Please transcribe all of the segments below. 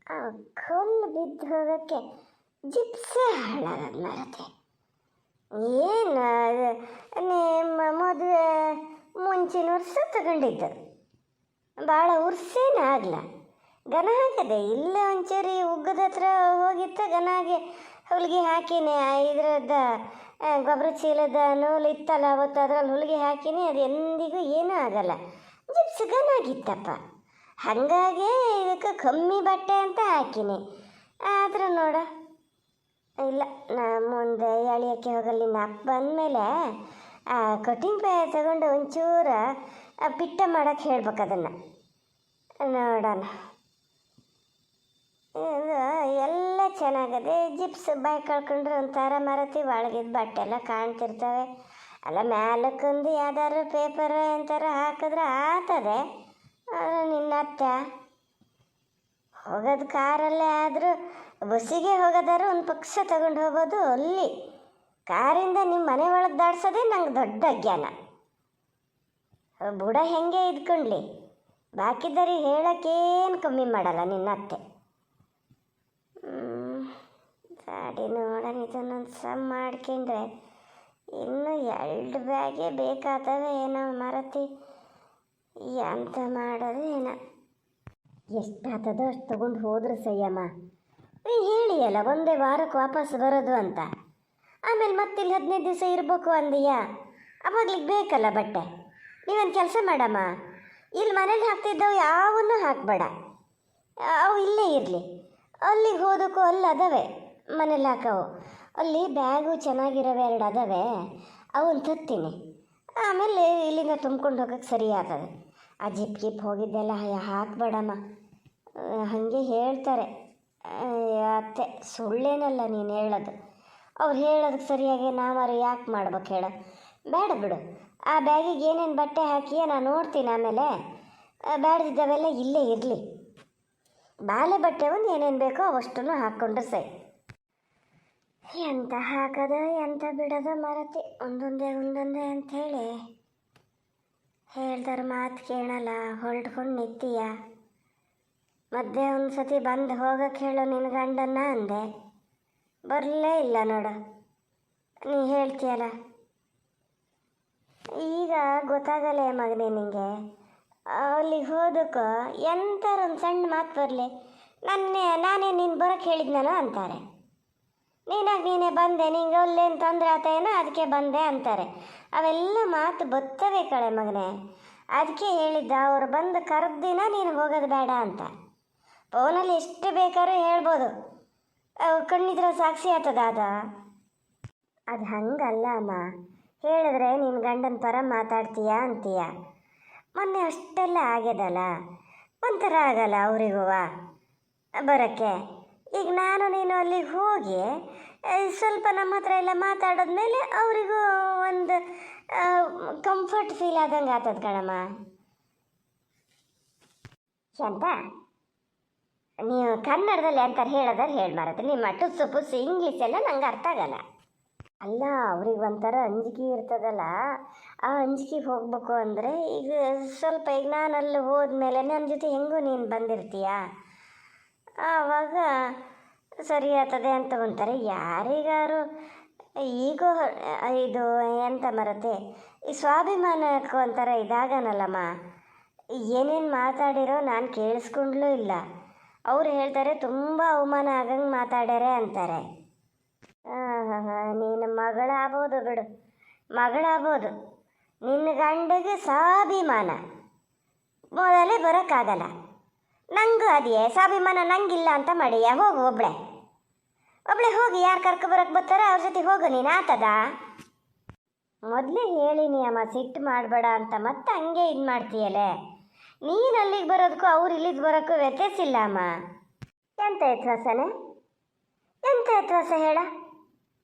ಆ ಕಲ್ಲು ಬಿದ್ದು ಹೋಗೋಕ್ಕೆ ಜಿಪ್ಸೇ ಹಾಳಾಗದು ಮರತೆ. ಏನು ನಿಮ್ಮ ಮದುವೆ ಮುಂಚಿನ ವರ್ಷ ತಗೊಂಡಿದ್ದು, ಭಾಳ ಉರ್ಸೇನಾಗಲ್ಲ. ಗನ ಹಾಕದೆ ಇಲ್ಲೇ ಒಂಚೂರಿ ಉಗ್ಗದ ಹತ್ರ ಹೋಗಿತ್ತ ಗನಾಗೆ ಹೊಲಿಗೆ ಹಾಕಿನಿ. ಇದ್ರದ್ದು ಗೊಬ್ಬರ ಚೀಲದ ನೂಲು ಇತ್ತಲ್ಲ ಅವತ್ತು, ಅದ್ರಲ್ಲಿ ಹೊಲಿಗೆ ಹಾಕಿನಿ. ಅದು ಎಂದಿಗೂ ಏನೂ ಆಗಲ್ಲ. ಜಿಪ್ಸ್ ಗನಾಗಿತ್ತಪ್ಪ. ಹಾಗಾಗಿ ಇದಕ್ಕೆ ಕಮ್ಮಿ ಬಟ್ಟೆ ಅಂತ ಹಾಕಿನಿ. ಆದರೂ ನೋಡ, ಇಲ್ಲ ನಾ ಮುಂದೆ ಎಳಿಯೋಕ್ಕೆ ಹೋಗಲ್ಲ. ನಿನ್ನ ಅಪ್ಪ ಬಂದಮೇಲೆ ಆ ಕಟಿಂಗ್ ಪೇ ತಗೊಂಡು ಒಂಚೂರು ಪಿಟ್ಟ ಮಾಡೋಕ್ಕೆ ಹೇಳ್ಬೇಕು ಅದನ್ನು. ನೋಡೋಣ. ಇದು ಎಲ್ಲ ಚೆನ್ನಾಗದೆ. ಜಿಪ್ಸ್ ಬಾಯಿ ಕಳ್ಕೊಂಡ್ರೆ ಒಂಥರ ಮರತಿ ಒಳಗಿದ ಬಟ್ಟೆ ಎಲ್ಲ ಕಾಣ್ತಿರ್ತವೆ. ಅಲ್ಲ ಮ್ಯಾಲಕ್ಕೊಂದು ಯಾವ್ದಾದ್ರು ಪೇಪರ್ ಎಂಥರ ಹಾಕಿದ್ರೆ ಆಗ್ತದೆ. ನಿನ್ನ ಅತ್ತೆ ಹೋಗೋದು ಕಾರಲ್ಲೇ, ಆದರೂ ಬಸ್ಸಿಗೆ ಹೋಗೋದಾರು ಒಂದು ಪಕ್ಷ ತಗೊಂಡು ಹೋಗೋದು. ಅಲ್ಲಿ ಕಾರಿಂದ ನಿಮ್ಮ ಮನೆ ಒಳಗೆ ದಾಡ್ಸೋದೇ ನಂಗೆ ದೊಡ್ಡ ಅಜ್ಞಾನ. ಬುಡ ಹೆಂಗೆ ಇದ್ಕೊಂಡ್ಲಿ, ಬಾಕಿದ್ದರಿಗೆ ಹೇಳೋಕ್ಕೇನು ಕಮ್ಮಿ ಮಾಡಲ್ಲ ನಿನ್ನ ಅತ್ತೆ. ಗಾಡಿ ನೋಡೋಣ, ಇದನ್ನೊಂದು ಸಮ್ ಮಾಡ್ಕೊಂಡ್ರೆ ಇನ್ನೂ 2 ಬ್ಯಾಗೇ ಬೇಕಾಗ್ತವೆ. ಏನೋ ಮರತಿ ಎಂತ ಮಾಡೋದು ಏನೋ. ಎಷ್ಟಾಗ್ತದೋ ಅಷ್ಟು ತಗೊಂಡು ಹೋದ್ರೆ ಸಯ್ಯಮ್ಮ. ನೀ ಹೇಳಿಯಲ್ಲ ಒಂದೇ ವಾರಕ್ಕೆ ವಾಪಸ್ ಬರೋದು ಅಂತ. ಆಮೇಲೆ ಮತ್ತಿಲ್ಲಿ 15 ದಿವಸ ಇರಬೇಕು ಅಂದೀಯಾ, ಅವಾಗ್ಲಿಗೆ ಬೇಕಲ್ಲ ಬಟ್ಟೆ. ನೀವೊಂದು ಕೆಲಸ ಮಾಡಮ್ಮ, ಇಲ್ಲಿ ಮನೇಲಿ ಹಾಕ್ತಿದ್ದವು ಯಾವನ್ನೂ ಹಾಕಬೇಡ, ಅವು ಇಲ್ಲೇ ಇರಲಿ. ಅಲ್ಲಿಗೆ ಹೋದಕ್ಕೂ ಅಲ್ಲಿ ಅದಾವೆ ಮನೇಲಿ ಹಾಕವು. ಅಲ್ಲಿ ಬ್ಯಾಗು ಚೆನ್ನಾಗಿರೋವೆ 2 ಅದಾವೆ, ಅವನ್ನ ತತ್ತೀನಿ. ಆಮೇಲೆ ಇಲ್ಲಿಂದ ತುಂಬ್ಕೊಂಡು ಹೋಗೋಕ್ಕೆ ಸರಿ ಆಗ್ತದೆ. ಆ ಜಿಪ್ ಹೋಗಿದ್ದೆಲ್ಲ ಹಾಕಬೇಡಮ್ಮ. ಹಾಗೆ ಹೇಳ್ತಾರೆ ಅತ್ತೆ, ಸುಳ್ಳೇನಲ್ಲ ನೀನು ಹೇಳೋದು. ಅವ್ರು ಹೇಳೋದಕ್ಕೆ ಸರಿಯಾಗಿ ನಾವಾರು ಯಾಕೆ ಮಾಡ್ಬೇಕು ಹೇಳ. ಬೇಡ ಬಿಡು, ಆ ಬ್ಯಾಗಿಗೆ ಏನೇನು ಬಟ್ಟೆ ಹಾಕಿಯೇ ನಾನು ನೋಡ್ತೀನಿ. ಆಮೇಲೆ ಬೇಡದಿದ್ದವೆಲ್ಲ ಇಲ್ಲೇ ಇರಲಿ. ಬಾಲೆ ಬಟ್ಟೆ ಒಂದು ಏನೇನು ಬೇಕೋ ಅವಷ್ಟನ್ನು ಹಾಕ್ಕೊಂಡ್ರೆ ಸರಿ. ಎಂತ ಹಾಕೋದು ಎಂತ ಬಿಡೋದು ಮರತಿ, ಒಂದೊಂದೇ ಅಂಥೇಳಿ ಹೇಳ್ದಾರ ಮಾತು ಕೇಳಲ್ಲ. ಹೊರಡ್ಕೊಂಡು ನಿಂತೀಯ. ಮಧ್ಯೆ ಒಂದು ಸತಿ ಬಂದು ಹೋಗಕ್ಕೆ ಹೇಳೋ ನಿನ್ನ ಗಂಡನ್ನ ಅಂದೆ, ಬರಲೇ ಇಲ್ಲ ನೋಡು. ನೀ ಹೇಳ್ತೀಯಲ್ಲ, ಈಗ ಗೊತ್ತಾಗಲ್ಲ ಮಗನೇ ನಿನಗೆ. ಅಲ್ಲಿಗೆ ಹೋದಕ್ಕೂ ಎಂಥರ ಒಂದು ಸಣ್ಣ ಮಾತು ಬರಲಿ, ನಾನೇ ನೀನು ಬರೋಕ್ಕೆ ಹೇಳಿದ್ನೋ ಅಂತಾರೆ. ನೀನೇ ಬಂದೆ, ನಿಂಗೆ ಅಲ್ಲೇನು ತೊಂದರೆ ಆತೇನೋ ಅದಕ್ಕೆ ಬಂದೆ ಅಂತಾರೆ. ಅವೆಲ್ಲ ಮಾತು ಬರ್ತವೆ ಕಳೆ ಮಗನೇ. ಅದಕ್ಕೆ ಹೇಳಿದ್ದ, ಅವ್ರು ಬಂದು ಕರೆದಿನ ನೀನು ಹೋಗೋದು ಬೇಡ ಅಂತ. ಫೋನಲ್ಲಿ ಎಷ್ಟು ಬೇಕಾದ್ರೂ ಹೇಳ್ಬೋದು, ಕಣ್ಣಿದ್ರೆ ಸಾಕ್ಷಿ ಆಗ್ತದ ಅದು ಹಂಗಲ್ಲ ಅಮ್ಮ. ಹೇಳಿದ್ರೆ ನಿನ್ನ ಗಂಡನ ಪರ ಮಾತಾಡ್ತೀಯ ಅಂತೀಯ. ಮೊನ್ನೆ ಅಷ್ಟೆಲ್ಲ ಆಗ್ಯದಲ್ಲ, ಒಂಥರ ಆಗಲ್ಲ ಅವರಿಗೂ ಬರೋಕ್ಕೆ. ಈಗ ನಾನು ನೀನು ಅಲ್ಲಿಗೆ ಹೋಗಿ ಸ್ವಲ್ಪ ನಮ್ಮ ಹತ್ರ ಎಲ್ಲ ಮಾತಾಡೋದ್ಮೇಲೆ ಅವರಿಗೂ ಒಂದು ಕಂಫರ್ಟ್ ಫೀಲ್ ಆದಂಗೆ ಆಗ್ತದೆ ಕಣಮ್ಮ. ಶಾಂತ, ನೀವು ಕನ್ನಡದಲ್ಲಿ ಅಂತಾರೆ ಹೇಳೋದಾರು ಹೇಳಿ ಮಾರತ್ತೆ. ನಿಮ್ಮ ಟುಸ್ಸು ಪುಸ್ಸು ಇಂಗ್ಲೀಷ್ ಎಲ್ಲ ನಂಗೆ ಅರ್ಥ ಆಗಲ್ಲ. ಅಲ್ಲ, ಅವ್ರಿಗೆ ಒಂಥರ ಅಂಜಿಕೆ ಇರ್ತದಲ್ಲ, ಆ ಅಂಜಿಕೆಗೆ ಹೋಗ್ಬೇಕು ಅಂದರೆ ಈಗ ಸ್ವಲ್ಪ ಈಗ ನಾನು ಅಲ್ಲಿ ಹೋದ್ಮೇಲೆ ನನ್ನ ಜೊತೆ ಹೆಂಗೂ ನೀನು ಬಂದಿರ್ತೀಯ, ಆವಾಗ ಸರಿ ಆಗ್ತದೆ ಅಂತ ಅಂತಾರೆ. ಯಾರಿಗಾರು ಈಗೋ ಇದು ಎಂತ ಮರತೆ, ಈ ಸ್ವಾಭಿಮಾನಕ್ಕೂ ಒಂಥರ ಇದಾಗನಲ್ಲಮ್ಮ. ಏನೇನು ಮಾತಾಡಿರೋ ನಾನು ಕೇಳಿಸ್ಕೊಂಡ್ಲೂ ಇಲ್ಲ. ಅವ್ರು ಹೇಳ್ತಾರೆ ತುಂಬ ಅವಮಾನ ಆಗಂಗೆ ಮಾತಾಡ್ಯಾರೆ ಅಂತಾರೆ. ನೀನು ಮಗಳಾಗ್ಬೋದು ಬಿಡು, ಮಗಳಾಗ್ಬೋದು. ನಿನ್ನ ಗಂಡಿಗೆ ಸ್ವಾಭಿಮಾನ ಮೊದಲೇ ಬರೋಕ್ಕಾಗಲ್ಲ. ನಂಗೂ ಅದೇ ಸ್ವಾಭಿಮಾನ ನಂಗಿಲ್ಲ ಅಂತ ಮಾಡಿಯ. ಹೋಗು ಒಬ್ಳೆ ಹೋಗಿ, ಯಾರು ಕರ್ಕೊಬರಕ್ಕೆ ಬರ್ತಾರೋ ಅವ್ರ ಜೊತೆ ಹೋಗು ನೀನು. ಆತದ ಮೊದಲೇ ಹೇಳಿನಿ ಅಮ್ಮ, ಸಿಟ್ಟು ಮಾಡಬೇಡ ಅಂತ. ಮತ್ತೆ ಹಂಗೆ ಇದು ಮಾಡ್ತೀಯಲ್ಲೇ. ನೀನು ಅಲ್ಲಿಗೆ ಬರೋದಕ್ಕೂ ಅವ್ರು ಇಲ್ಲಿಗೆ ಬರೋಕ್ಕೂ ವ್ಯತ್ಯಾಸ ಇಲ್ಲ ಅಮ್ಮ. ಎಂತ ವ್ಯತ್ಯಾಸನೇ? ಎಂತ ವ್ಯತ್ಯಾಸ ಹೇಳ?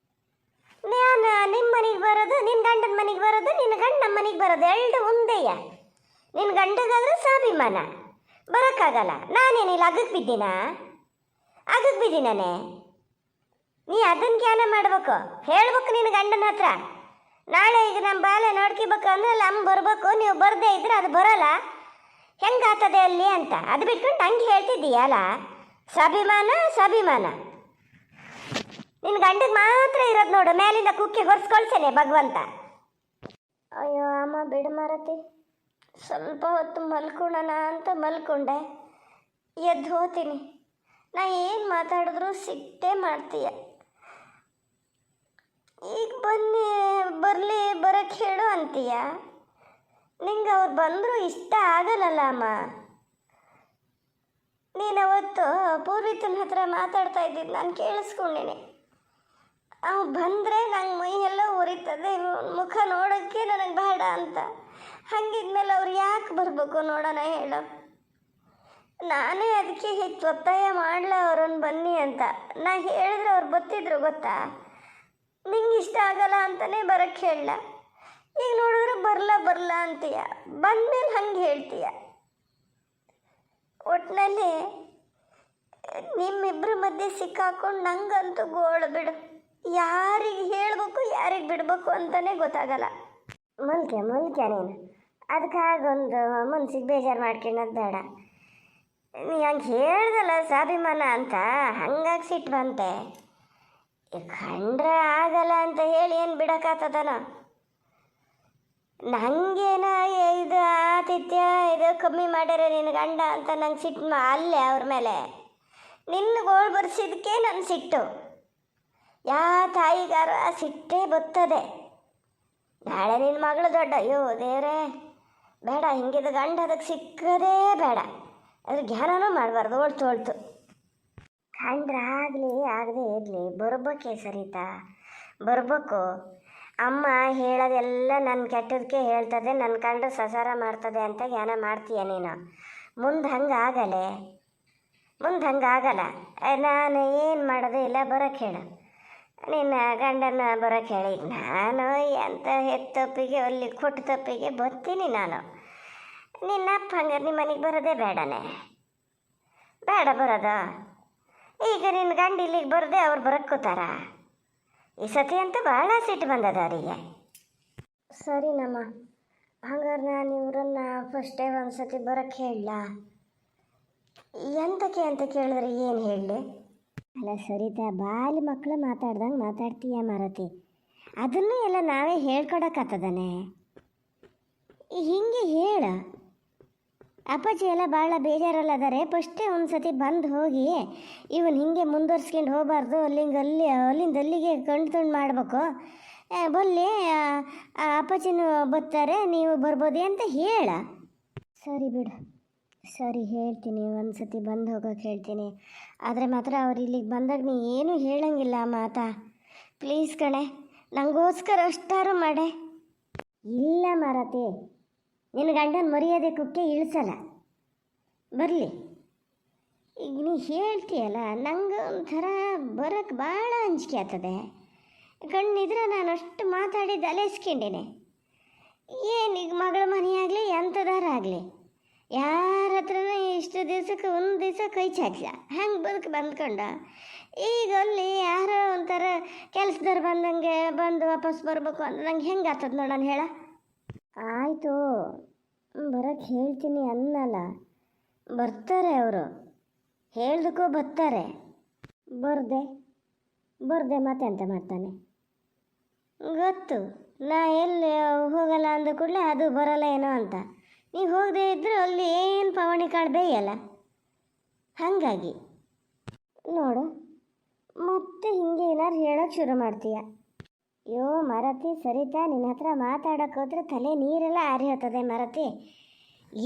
ನಾನು ನಿಮ್ಮ ಮನೆಗೆ ಬರೋದು, ನಿನ್ನ ಗಂಡನ ಮನೆಗೆ ಬರೋದು, ನಿನ್ನ ಗಂಡ ನಮ್ಮ ಮನೆಗೆ ಬರೋದು ಎರಡು ಒಂದೇಯ. ನಿನ್ನ ಗಂಡಗಾದ್ರೆ ಸ್ವಾಭಿಮಾನ ಬರೋಕ್ಕಾಗಲ್ಲ. ನಾನೇನಿಲ್ಲ ಅಗಕ್ಕೆ ಬಿದ್ದೀನಾನೆ. ನೀ ಅದನ್ನು ಜ್ಞಾನ ಮಾಡ್ಬೇಕು, ಹೇಳ್ಬೇಕು ನಿನ್ನ ಗಂಡನ ಹತ್ರ. ನಾಳೆ ಈಗ ನಮ್ಮ ಬಾಲೆ ನೋಡ್ಕೋಬೇಕು ಅಂದ್ರೆ ಅಲ್ಲಿ ಅಮ್ಮ ಬರಬೇಕು, ನೀವು ಬರದೇ ಇದ್ರೆ ಅದು ಬರೋಲ್ಲ, ಹೆಂಗಾಗ್ತದೆ ಅಲ್ಲಿ ಅಂತ. ಅದು ಬಿಟ್ಕೊಂಡು ಹಂಗೆ ಹೇಳ್ತಿದ್ದೀಯಲ್ಲ, ಸ್ವಾಭಿಮಾನ ಸ್ವಾಭಿಮಾನ ನಿನ್ನ ಗಂಡಗೆ ಮಾತ್ರ ಇರೋದು ನೋಡು, ಮೇಲಿಂದ ಕುಕ್ಕಿ ಹೊರಿಸ್ಕೊಳ್ತೇನೆ ಭಗವಂತ. ಅಯ್ಯೋ ಅಮ್ಮ ಬಿಡು ಮಾರತಿ, ಸ್ವಲ್ಪ ಹೊತ್ತು ಮಲ್ಕೊಳ್ಳೋಣ ಅಂತ ಮಲ್ಕೊಂಡೆ, ಎದ್ದು ಹೋಗ್ತೀನಿ. ನಾ ಏನು ಮಾತಾಡಿದ್ರು ಸಿಟ್ಟೇ ಮಾಡ್ತೀಯ. ಈಗ ಬರಕ್ಕೆ ಹೇಳು ಅಂತೀಯ. ನಿಂಗೆ ಅವ್ರು ಬಂದರೂ ಇಷ್ಟ ಆಗಲ್ಲಲ್ಲ ಅಮ್ಮ. ನೀನು ಅವತ್ತು ಪೂರ್ವಿತನ ಹತ್ರ ಮಾತಾಡ್ತಾ ಇದ್ದಿದ್ದು ನಾನು ಕೇಳಿಸ್ಕೊಂಡಿನಿ. ಅವು ಬಂದರೆ ನಂಗೆ ಮೈ ಎಲ್ಲ ಉರಿತದೆ, ಮುಖ ನೋಡೋಕ್ಕೆ ನನಗೆ ಬೇಡ ಅಂತ. ಹಂಗಿದ್ಮೇಲೆ ಅವ್ರು ಯಾಕೆ ಬರಬೇಕು ನೋಡೋಣ ಹೇಳು. ನಾನೇ ಅದಕ್ಕೆ ಹೆಚ್ಚು ಒತ್ತಾಯ ಮಾಡಲ ಅವ್ರನ್ನ ಬನ್ನಿ ಅಂತ. ನಾ ಹೇಳಿದ್ರೆ ಅವ್ರು ಬತ್ತಿದ್ರು ಗೊತ್ತಾ. ನಿಂಗೆ ಇಷ್ಟ ಆಗಲ್ಲ ಅಂತಲೇ ಬರೋಕ್ಕೆ ಹೇಳಲ್ಲ. ಈಗ ನೋಡಿದ್ರೆ ಬರಲ್ಲ ಅಂತೀಯ, ಬಂದಮೇಲೆ ಹಂಗೆ ಹೇಳ್ತೀಯ. ಒಟ್ಟಿನಲ್ಲಿ ನಿಮ್ಮಿಬ್ಬರ ಮಧ್ಯೆ ಸಿಕ್ಕಾಕೊಂಡು ನಂಗಂತೂ ಗೋಳು ಬಿಡು. ಯಾರಿಗೆ ಹೇಳಬೇಕು ಯಾರಿಗೆ ಬಿಡಬೇಕು ಅಂತಲೇ ಗೊತ್ತಾಗಲ್ಲ. ಮಲ್ಕೆ ನೀನು ಅದಕ್ಕಾಗೊಂದು ಮನ್ಸಿಗೆ ಬೇಜಾರು ಮಾಡ್ಕೊಳ್ಳೋದು ಬೇಡ. ನೀ ಹಂಗೆ ಹೇಳ್ದಲ್ಲ ಸ್ವಾಭಿಮಾನ ಅಂತ, ಹಂಗಾಗಿ ಸಿಟ್ಟು ಬಂತೆ. ಕಂಡ್ರೆ ಆಗಲ್ಲ ಅಂತ ಹೇಳಿ ಏನು ಬಿಡೋಕ್ಕಾಗ್ತದನ. ನನಗೇನ ಇದು ಆತಿಥ್ಯ ಇದು ಕಮ್ಮಿ ಮಾಡ್ಯಾರ ನಿನ್ನ ಗಂಡ ಅಂತ ನಂಗೆ ಸಿಟ್ಟು ಅಲ್ಲೇ ಅವ್ರ ಮೇಲೆ. ನಿನ್ನ ಗೋಳು ಬರ್ಸಿದ್ದಕ್ಕೆ ನನ್ನ ಸಿಟ್ಟು. ತಾಯಿಗಾರ ಸಿಟ್ಟೇ ಬರ್ತದೆ. ನಾಳೆ ನಿನ್ನ ಮಗಳು ದೊಡ್ಡ, ಅಯ್ಯೋ ದೇವರೇ ಬೇಡ, ಹಿಂಗಿದ ಗಂಡ ಅದಕ್ಕೆ ಸಿಕ್ಕದೇ ಬೇಡ. ಅದ್ರ ಜ್ಞಾನನೂ ಮಾಡಬಾರ್ದು, ಹೊಳ್ತು ಕಂಡ್ರೆ ಆಗದೆ ಇರಲಿ, ಬರ್ಬೇಕೆ ಸರಿತಾ, ಬರ್ಬೇಕು. ಅಮ್ಮ ಹೇಳೋದೆಲ್ಲ ನನ್ನ ಕೆಟ್ಟದಕ್ಕೆ ಹೇಳ್ತದೆ, ನನ್ನ ಕಂಡ್ರೆ ಸಸಾರ ಮಾಡ್ತದೆ ಅಂತ ಜ್ಞಾನ ಮಾಡ್ತೀಯ ನೀನು. ಮುಂದೆ ಹಂಗಾಗಲ್ಲ. ನಾನು ಏನು ಮಾಡೋದು ಇಲ್ಲ, ಬರೋಕ್ಕೆ ಹೇಳು. ನಿನ್ನ ಗಂಡನ ಬರೋಕ್ಕೆ ಹೇಳಿ. ನಾನು ಎಂಥ ಹೆತ್ತಪ್ಪಿಗೆ ಅಲ್ಲಿ ಕೊಟ್ಟು ತಪ್ಪಿಗೆ ಬರ್ತೀನಿ ನಾನು. ನಿನ್ನ ಅಪ್ಪ ಹಂಗಾರೆ ನಿಮ್ಮ ಮನೆಗೆ ಬರೋದೇ ಬೇಡ ಬರೋದು. ಈಗ ನಿನ್ನ ಗಂಡ ಇಲ್ಲಿಗೆ ಬರದೆ ಅವ್ರು ಬರಕ್ಕೋತಾರ. ಈ ಸತಿ ಅಂತೂ ಭಾಳ ಸಿಟ್ಟು ಬಂದದ ಅವರಿಗೆ. ಸರಿನಮ್ಮ, ಹಂಗಾರೆ ನಾನು ಇವರನ್ನು ಫಸ್ಟೇ ಒಂದು ಸತಿ ಬರೋಕ್ಕೆ ಹೇಳಲ್ಲ. ಎಂತಕ್ಕೆ ಅಂತ ಕೇಳಿದ್ರೆ ಏನು ಹೇಳಲಿ? ಅಲ್ಲ ಸರಿತಾ, ಬಾಲಿ ಮಕ್ಕಳು ಮಾತಾಡ್ದಂಗೆ ಮಾತಾಡ್ತೀಯ ಮಾರತಿ. ಅದನ್ನು ಎಲ್ಲ ನಾವೇ ಹೇಳ್ಕೊಡಕ್ಕಾಗ್ತದಾನೆ. ಹಿಂಗೆ ಹೇಳ. ಅಪ್ಪಾಜಿ ಎಲ್ಲ ಭಾಳ ಬೇಜಾರಲ್ಲದಾರೆ. ಫಸ್ಟೇ ಒಂದು ಸತಿ ಬಂದು ಹೋಗಿ ಇವನು ಹಿಂಗೆ ಮುಂದುವರ್ಸ್ಕೊಂಡು ಹೋಗಬಾರ್ದು. ಅಲ್ಲಿಂದ ಅಲ್ಲಿಗೆ ತುಂಡು ಮಾಡಬೇಕು. ಬಲ್ಲಿ ಅಪ್ಪಾಜಿನೂ ಬರ್ತಾರೆ, ನೀವು ಬರ್ಬೋದು ಅಂತ ಹೇಳ. ಸರಿ ಬಿಡು, ಸರಿ ಹೇಳ್ತೀನಿ. ಒಂದು ಸತಿ ಬಂದು ಹೋಗೋಕೆ ಹೇಳ್ತೀನಿ. ಆದರೆ ಮಾತ್ರ ಅವ್ರು ಇಲ್ಲಿಗೆ ಬಂದಾಗ ನೀ ಏನೂ ಹೇಳಂಗಿಲ್ಲ ಮಾತಾ. ಪ್ಲೀಸ್ ಕಣೆ, ನನಗೋಸ್ಕರ ಅಷ್ಟಾರು ಮಾಡೆ. ಇಲ್ಲ ಮಾರತಿ, ನಿನ್ನ ಗಂಡನ ಮರ್ಯಾದೆ ಕುಕ್ಕೆ ಇಳಿಸಲ್ಲ. ಬರಲಿ. ಈಗ ನೀ ಹೇಳ್ತೀಯಲ್ಲ, ನಂಗೆ ಒಂಥರ ಬರೋಕ್ಕೆ ಭಾಳ ಅಂಜಿಕೆ ಆಗ್ತದೆ. ಕಣ್ಣಿದ್ರೆ ನಾನು ಅಷ್ಟು ಮಾತಾಡಿದ್ದು ಅಲೆಸ್ಕೊಂಡೇನೆ. ಏನೀಗ ಮಗಳ ಮನೆಯಾಗಲಿ ಎಂಥದಾರಾಗಲಿ ಯಾರ ಹತ್ರನೂ ಇಷ್ಟು ದಿವ್ಸಕ್ಕೆ ಒಂದು ದಿವಸ ಕೈ ಚಾಚಲ ಹಂಗೆ ಬಂದ್ಕೊಂಡ. ಈಗ ಅಲ್ಲಿ ಯಾರೋ ಒಂಥರ ಕೆಲಸದವ್ರು ಬಂದಂಗೆ ಬಂದು ವಾಪಸ್ ಬರಬೇಕು ಅಂದ್ರೆ ನಂಗೆ ಹೆಂಗೆ ಆಗ್ತದೆ ನೋಡೋಣ ಹೇಳ. ಆಯಿತು, ಬರೋಕ್ಕೆ ಹೇಳ್ತೀನಿ ಅನ್ನಲ್ಲ. ಬರ್ತಾರೆ ಅವರು, ಹೇಳ್ದಕ್ಕೂ ಬರ್ತಾರೆ. ಬರ್ದೆ ಮತ್ತೆಂತ ಮಾಡ್ತಾನೆ ಗೊತ್ತು. ನಾ ಎಲ್ಲಿ ಹೋಗಲ್ಲ ಅಂದ ಕೂಡಲೇ ಅದು ಬರೋಲ್ಲ ಏನೋ ಅಂತ. ನೀವು ಹೋಗದೆ ಇದ್ದರೆ ಅಲ್ಲಿ ಏನು ಪವಣಿ ಕಾಳು ಬೇಯಲ್ಲ. ಹಾಗಾಗಿ ನೋಡು, ಮತ್ತೆ ಹಿಂಗೆ ಏನಾರು ಹೇಳೋಕ್ಕೆ ಶುರು ಮಾಡ್ತೀಯ. ಅಯ್ಯೋ ಮಾರತಿ, ಸರಿತಾ, ನಿನ್ನ ಹತ್ರ ಮಾತಾಡೋಕೆ ಹೋದ್ರೆ ತಲೆ ನೀರೆಲ್ಲ ಆರಿ ಹೋಗ್ತದೆ ಮಾರತಿ.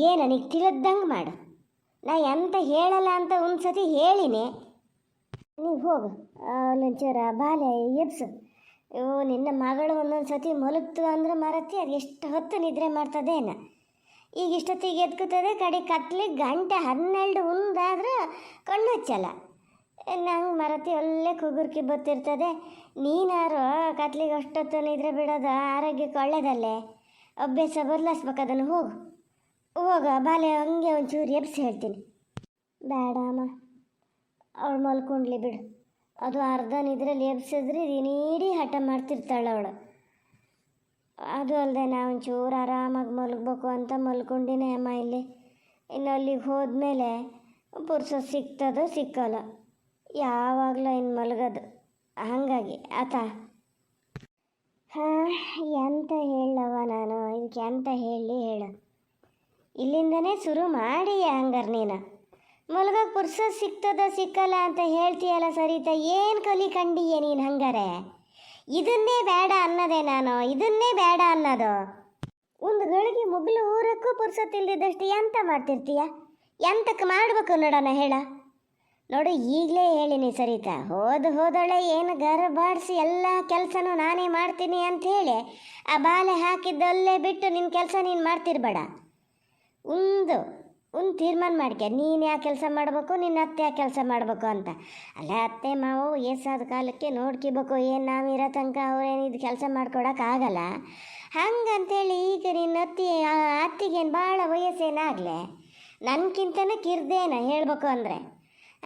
ಏನು ನನಗೆ ತಿಳಿದಂಗೆ ಮಾಡು. ನಾ ಎಂತ ಹೇಳಲ್ಲ ಅಂತ ಒಂದು ಸತಿ ಹೇಳಿನಿ. ನೀವು ಹೋಗು, ಅಲ್ಲೊಂಚೂರ ಬಾಲೆ ಎಬ್ಸು. ನಿನ್ನ ಮಗಳು ಒಂದೊಂದು ಸತಿ ಮಲಗ್ತು ಅಂದ್ರೆ ಮಾರತಿ, ಅದು ಎಷ್ಟು ಹೊತ್ತು ನಿದ್ರೆ ಮಾಡ್ತದೇನ. ಈಗ ಇಷ್ಟೊತ್ತಿಗೆ ಎದ್ಕುತ್ತದೆ, ಕಡೆ ಕತ್ಲಿಗೆ ಗಂಟೆ 12 ಮುಂದಾದ್ರೆ ಕಣ್ಣು ಹಚ್ಚಲ್ಲ. ನಂಗೆ ಮರತಿ ಒಳ್ಳೆ ಕುಗುರ್ಕಿ ಬತ್ತಿರ್ತದೆ. ನೀನಾರು ಕತ್ಲಿಗೆ ಅಷ್ಟೊತ್ತು ನಿದ್ರೆ ಬಿಡೋದು ಆರೋಗ್ಯಕ್ಕೆ ಒಳ್ಳೆಯದಲ್ಲೇ. ಅಭ್ಯಾಸ ಬದಲಾಯಿಸ್ಬೇಕು ಅದನ್ನು. ಹೋಗ ಬಾಲೆ ಹಂಗೆ ಒಂಚೂರು ಎಬ್ಸಿ ಹೇಳ್ತೀನಿ. ಬೇಡ ಅಮ್ಮ, ಅವಳು ಮಲ್ಕೊಂಡ್ಲಿ ಬಿಡು. ಅದು ಅರ್ಧ ನಿದ್ರಲ್ಲಿ ಎಬ್ಸಿದ್ರೆ ನೀಡಿ ಹಠ ಮಾಡ್ತಿರ್ತಾಳೆ ಅವಳು. ಅದು ಅಲ್ಲದೆ ನಾವು ಒಂಚೂರು ಆರಾಮಾಗಿ ಮಲಗಬೇಕು ಅಂತ ಮಲ್ಕೊಂಡಿನೇ ಅಮ್ಮ ಇಲ್ಲಿ. ಇನ್ನು ಅಲ್ಲಿಗೆ ಹೋದ್ಮೇಲೆ ಪುರ್ಸೊತ್ತು ಸಿಗ್ತದೋ ಸಿಕ್ಕಲ್ಲ, ಯಾವಾಗಲೂ ಇನ್ನು ಮಲಗೋದು. ಹಾಗಾಗಿ ಆತ ಹಾಂ, ಎಂತ ಹೇಳವ ನಾನು ಇದಕ್ಕೆ, ಎಂತ ಹೇಳು. ಇಲ್ಲಿಂದನೇ ಶುರು ಮಾಡಿ ಹಂಗಾರೆ ನೀನು ಮಲಗೋಕೆ ಪುರ್ಸೊತ್ತು ಸಿಗ್ತದೋ ಸಿಕ್ಕಲ್ಲ ಅಂತ ಹೇಳ್ತೀಯಲ್ಲ ಸರಿತಾ, ಏನು ಕಲಿ ಕಂಡೀಯ ನೀನು ಹಂಗಾರೆ? ಇದನ್ನೇ ಬೇಡ ಅನ್ನೋದೇ ನಾನು, ಇದನ್ನೇ ಬೇಡ ಅನ್ನೋದು. ಒಂದು ಗಳಿಗೆ ಮುಗ್ಲು ಊರಕ್ಕೂ ಪುರ್ಸೊತ್ತಿಲ್ದಿದ್ದಷ್ಟು ಎಂತ ಮಾಡ್ತಿರ್ತೀಯ? ಎಂತಕ್ಕೆ ಮಾಡಬೇಕು ನೋಡೋಣ ಹೇಳ. ನೋಡು, ಈಗಲೇ ಹೇಳಿನಿ ಸರಿತಾ, ಹೋದಳೆ ಏನು ಗರ್ಭಾಡಿಸಿ ಎಲ್ಲ ಕೆಲಸನೂ ನಾನೇ ಮಾಡ್ತೀನಿ ಅಂತ ಹೇಳಿ ಆ ಬಾಲೆ ಹಾಕಿದ್ದಲ್ಲೇ ಬಿಟ್ಟು ನಿನ್ನ ಕೆಲಸ ನೀನು ಮಾಡ್ತಿರ್ಬೇಡ. ಒಂದು ತೀರ್ಮಾನ ಮಾಡ್ಕೆ, ನೀನು ಯಾವ ಕೆಲಸ ಮಾಡಬೇಕು, ನಿನ್ನ ಅತ್ತೆ ಯಾವ ಕೆಲಸ ಮಾಡಬೇಕು ಅಂತ. ಅಲ್ಲ, ಅತ್ತೆ ಮಾವು ಏಸಾದ ಕಾಲಕ್ಕೆ ನೋಡ್ಕೋಬೇಕು, ಏನು ನಾವಿರೋ ತನಕ ಅವ್ರೇನಿದು ಕೆಲಸ ಮಾಡ್ಕೊಡೋಕ್ಕಾಗಲ್ಲ. ಹಂಗಂತೇಳಿ ಈಗ ನಿನ್ನ ಅತ್ತಿಗೇನು ಭಾಳ ವಯಸ್ಸೇನಾಗಲೇ, ನನಗಿಂತನೇ ಕಿರ್ದೇನ ಹೇಳಬೇಕು ಅಂದರೆ.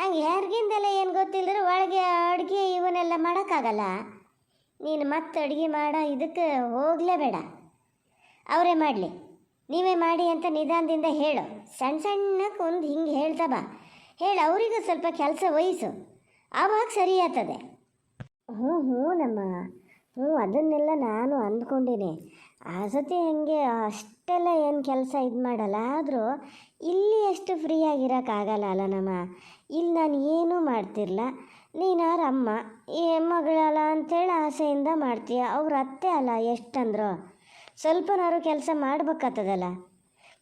ಹಂಗೆ ಯಾರಿಗಿಂದೆಲ್ಲ ಏನು ಗೊತ್ತಿಲ್ಲದ್ರೆ ಒಳಗೆ ಅಡುಗೆ ಇವನ್ನೆಲ್ಲ ಮಾಡೋಕ್ಕಾಗಲ್ಲ. ನೀನು ಮತ್ತೆ ಅಡುಗೆ ಮಾಡೋ ಇದಕ್ಕೆ ಹೋಗಲೇಬೇಡ, ಅವರೇ ಮಾಡಲಿ, ನೀವೇ ಮಾಡಿ ಅಂತ ನಿಧಾನದಿಂದ ಹೇಳು. ಸಣ್ಣಕ್ಕೆ ಒಂದು ಹಿಂಗೆ ಹೇಳ್ತಾ ಬಾ, ಹೇಳು, ಅವರಿಗೂ ಸ್ವಲ್ಪ ಕೆಲಸ ವಹಿಸು, ಆವಾಗ ಸರಿ ಆಗ್ತದೆ. ಹ್ಞೂ ನಮ್ಮ ಅದನ್ನೆಲ್ಲ ನಾನು ಅಂದ್ಕೊಂಡೀನಿ. ಆ ಸತಿ ಹಂಗೆ ಅಷ್ಟೆಲ್ಲ ಏನು ಕೆಲಸ ಇದು ಮಾಡಲ್ಲ. ಆದರೂ ಇಲ್ಲಿ ಎಷ್ಟು ಫ್ರೀಯಾಗಿರೋಕ್ಕಾಗಲ್ಲ ಅಲ್ಲ ನಮ್ಮ. ಇಲ್ಲಿ ನಾನು ಏನೂ ಮಾಡ್ತಿರಲ್ಲ, ನೀನಾರು ಅಮ್ಮ ಈ ಮಗಳಲ್ಲ ಅಂಥೇಳಿ ಆಸೆಯಿಂದ ಮಾಡ್ತೀಯ. ಅವ್ರ ಅತ್ತೆ ಅಲ್ಲ, ಎಷ್ಟಂದ್ರು ಸ್ವಲ್ಪನಾರು ಕೆಲಸ ಮಾಡ್ಬೇಕಾಗ್ತದಲ್ಲ.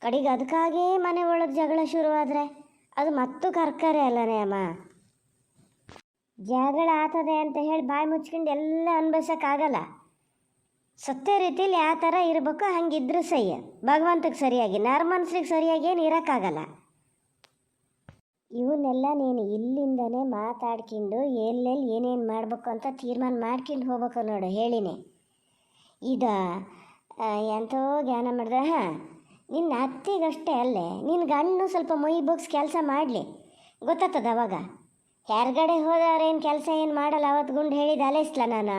ಕಡೆಗೆ ಅದಕ್ಕಾಗೇ ಮನೆ ಒಳಗೆ ಜಗಳ ಶುರುವಾದರೆ ಅದು ಮತ್ತೂ ಕರ್ಕರೆ ಅಲ್ಲನೇ ಅಮ್ಮ. ಜಗಳ ಆಗ್ತದೆ ಅಂತ ಹೇಳಿ ಬಾಯಿ ಮುಚ್ಕೊಂಡು ಎಲ್ಲ ಅನ್ಭವಿಸೋಕ್ಕಾಗಲ್ಲ. ಸತ್ಯ ರೀತಿಯಲ್ಲಿ ಯಾವ ಥರ ಇರಬೇಕು ಹಂಗಿದ್ರೂ ಸಹ್ಯ, ಭಗವಂತಕ್ಕೆ ಸರಿಯಾಗಿ, ನರ್ಮನ್ಸ್ರಿಗೆ ಸರಿಯಾಗಿ ಏನು ಇರೋಕ್ಕಾಗಲ್ಲ. ಇವನ್ನೆಲ್ಲ ನೀನು ಇಲ್ಲಿಂದನೇ ಮಾತಾಡ್ಕೊಂಡು ಎಲ್ಲೆಲ್ಲಿ ಏನೇನು ಮಾಡಬೇಕು ಅಂತ ತೀರ್ಮಾನ ಮಾಡ್ಕೊಂಡು ಹೋಗ್ಬೇಕು ನೋಡು. ಹೇಳಿನಿ ಇದು ಎಂಥೋ ಜ್ಞಾನ ಮಾಡಿದೆ. ಹಾಂ, ನಿನ್ನ ಅತ್ತಿಗಷ್ಟೇ ಅಲ್ಲೇ, ನಿನ್ನ ಗಂಡು ಸ್ವಲ್ಪ ಮೊಯ್ ಬಗ್ಸ್ ಕೆಲಸ ಮಾಡಲಿ, ಗೊತ್ತಾಗ್ತದೆ ಅವಾಗ. ಹೊರಗಡೆ ಹೋದವ್ರೇನು ಕೆಲಸ ಏನು ಮಾಡಲ್ಲ. ಅವತ್ತು ಗುಂಡು ಹೇಳಿದ ಅಲೆಸ್ಲ ನಾನು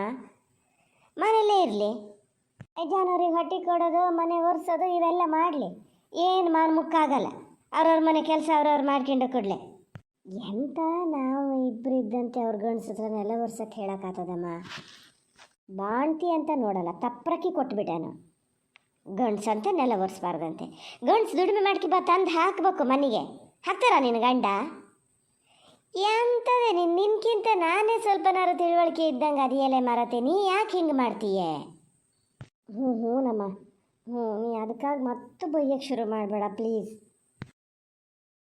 ಮನೇಲೇ ಇರಲಿ, ಯಜಮಾನವ್ರಿಗೆ ಹೊಟ್ಟೆ ಕೊಡೋದು, ಮನೆ ಒರೆಸೋದು ಇವೆಲ್ಲ ಮಾಡಲಿ, ಏನು ಮುಕ್ಕಾಗಲ್ಲ. ಅವ್ರವ್ರ ಮನೆ ಕೆಲಸ ಅವ್ರವ್ರು ಮಾಡ್ಕೊಂಡು ಕೊಡಲಿ. ಎಂತ ನಾವು ಇಬ್ಬರು ಇದ್ದಂತೆ ಅವ್ರ ಗಂಡಸತ್ರ ನೆಲ ಒರ್ಸೋಕ್ಕೆ ಹೇಳೋಕ್ಕಾಗ್ತದಮ್ಮ. ಬಾಣ್ತಿ ಅಂತ ನೋಡಲ್ಲ, ತಪ್ರಕ್ಕಿ ಕೊಟ್ಬಿಟ್ಟೆನು. ಗಂಡ್ಸಂತೆ ನೆಲ ಒರೆಸ್ಬಾರ್ದಂತೆ, ಗಂಡ್ಸು ದುಡಿಮೆ ಮಾಡ್ಕಿ ಬಾ ತಂದು ಹಾಕಬೇಕು ಮನೆಗೆ. ಹಾಕ್ತಾರ ನಿನ್ನ ಗಂಡ? ಎಂತದೆ ನಿನ್ಕಿಂತ ನಾನೇ ಸ್ವಲ್ಪನಾರು ತಿಳುವಳಿಕೆ ಇದ್ದಂಗೆ ಅದಿಯಲ್ಲೇ ಮಾರತ್ತೆ, ನೀ ಯಾಕೆ ಹಿಂಗೆ ಮಾಡ್ತೀಯೇ? ಹ್ಞೂ ನಮ್ಮ ನೀ ಅದಕ್ಕಾಗಿ ಮತ್ತೆ ಬೈಯಕ್ಕೆ ಶುರು ಮಾಡಬೇಡ ಪ್ಲೀಸ್.